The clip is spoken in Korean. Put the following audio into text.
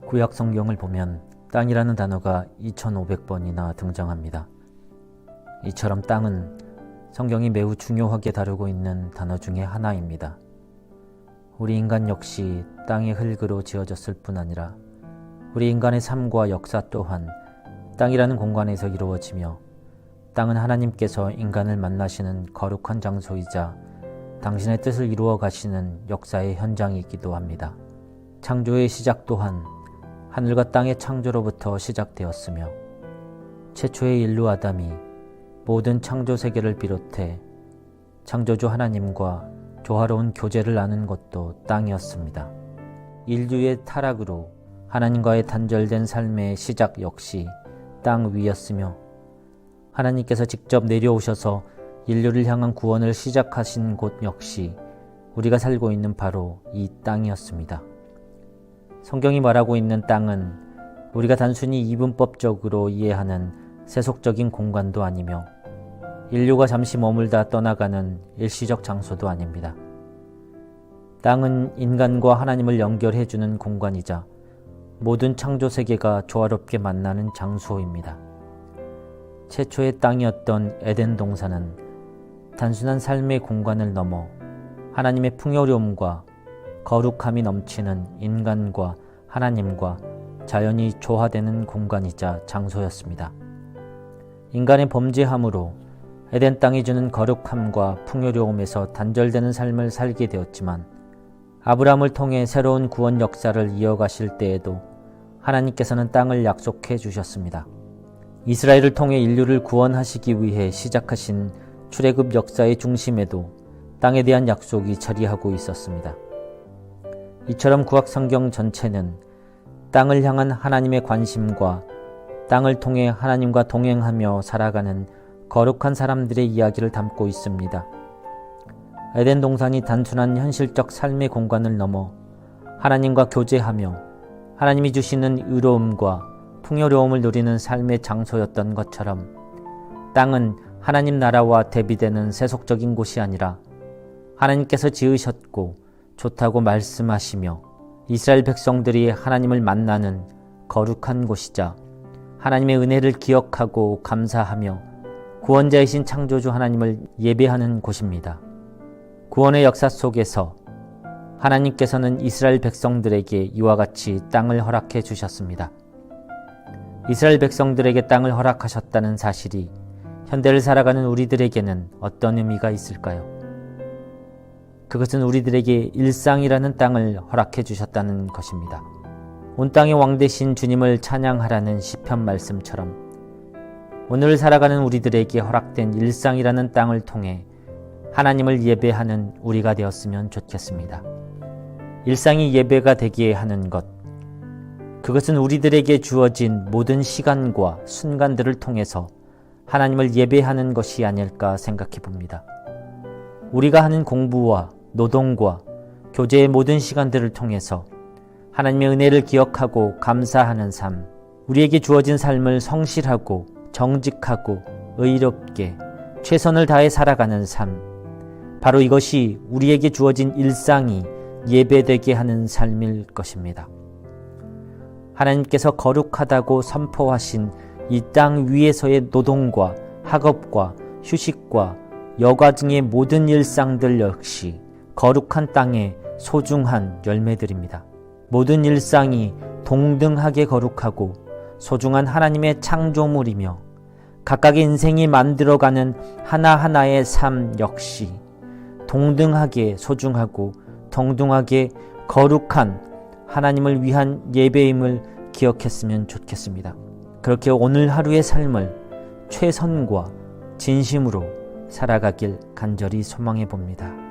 구약 성경을 보면 땅이라는 단어가 2500번이나 등장합니다. 이처럼 땅은 성경이 매우 중요하게 다루고 있는 단어 중에 하나입니다. 우리 인간 역시 땅의 흙으로 지어졌을 뿐 아니라 우리 인간의 삶과 역사 또한 땅이라는 공간에서 이루어지며 땅은 하나님께서 인간을 만나시는 거룩한 장소이자 당신의 뜻을 이루어 가시는 역사의 현장이기도 합니다. 창조의 시작 또한 하늘과 땅의 창조로부터 시작되었으며 최초의 인류 아담이 모든 창조 세계를 비롯해 창조주 하나님과 조화로운 교제를 나눈 것도 땅이었습니다. 인류의 타락으로 하나님과의 단절된 삶의 시작 역시 땅 위였으며 하나님께서 직접 내려오셔서 인류를 향한 구원을 시작하신 곳 역시 우리가 살고 있는 바로 이 땅이었습니다. 성경이 말하고 있는 땅은 우리가 단순히 이분법적으로 이해하는 세속적인 공간도 아니며 인류가 잠시 머물다 떠나가는 일시적 장소도 아닙니다. 땅은 인간과 하나님을 연결해주는 공간이자 모든 창조 세계가 조화롭게 만나는 장소입니다. 최초의 땅이었던 에덴 동산은 단순한 삶의 공간을 넘어 하나님의 풍요로움과 거룩함이 넘치는 인간과 하나님과 자연이 조화되는 공간이자 장소였습니다. 인간의 범죄함으로 에덴 땅이 주는 거룩함과 풍요로움에서 단절되는 삶을 살게 되었지만 아브라함을 통해 새로운 구원 역사를 이어가실 때에도 하나님께서는 땅을 약속해 주셨습니다. 이스라엘을 통해 인류를 구원하시기 위해 시작하신 출애굽 역사의 중심에도 땅에 대한 약속이 자리하고 있었습니다. 이처럼 구약 성경 전체는 땅을 향한 하나님의 관심과 땅을 통해 하나님과 동행하며 살아가는 거룩한 사람들의 이야기를 담고 있습니다. 에덴 동산이 단순한 현실적 삶의 공간을 넘어 하나님과 교제하며 하나님이 주시는 의로움과 풍요로움을 누리는 삶의 장소였던 것처럼 땅은 하나님 나라와 대비되는 세속적인 곳이 아니라 하나님께서 지으셨고 좋다고 말씀하시며 이스라엘 백성들이 하나님을 만나는 거룩한 곳이자 하나님의 은혜를 기억하고 감사하며 구원자이신 창조주 하나님을 예배하는 곳입니다. 구원의 역사 속에서 하나님께서는 이스라엘 백성들에게 이와 같이 땅을 허락해 주셨습니다. 이스라엘 백성들에게 땅을 허락하셨다는 사실이 현대를 살아가는 우리들에게는 어떤 의미가 있을까요? 그것은 우리들에게 일상이라는 땅을 허락해 주셨다는 것입니다. 온 땅의 왕 되신 주님을 찬양하라는 시편 말씀처럼 오늘 살아가는 우리들에게 허락된 일상이라는 땅을 통해 하나님을 예배하는 우리가 되었으면 좋겠습니다. 일상이 예배가 되게 하는 것, 그것은 우리들에게 주어진 모든 시간과 순간들을 통해서 하나님을 예배하는 것이 아닐까 생각해 봅니다. 우리가 하는 공부와 노동과 교제의 모든 시간들을 통해서 하나님의 은혜를 기억하고 감사하는 삶, 우리에게 주어진 삶을 성실하고 정직하고 의롭게 최선을 다해 살아가는 삶, 바로 이것이 우리에게 주어진 일상이 예배되게 하는 삶일 것입니다. 하나님께서 거룩하다고 선포하신 이 땅 위에서의 노동과 학업과 휴식과 여가 등의 모든 일상들 역시 거룩한 땅의 소중한 열매들입니다. 모든 일상이 동등하게 거룩하고 소중한 하나님의 창조물이며 각각의 인생이 만들어가는 하나하나의 삶 역시 동등하게 소중하고 동등하게 거룩한 하나님을 위한 예배임을 기억했으면 좋겠습니다. 그렇게 오늘 하루의 삶을 최선과 진심으로 살아가길 간절히 소망해 봅니다.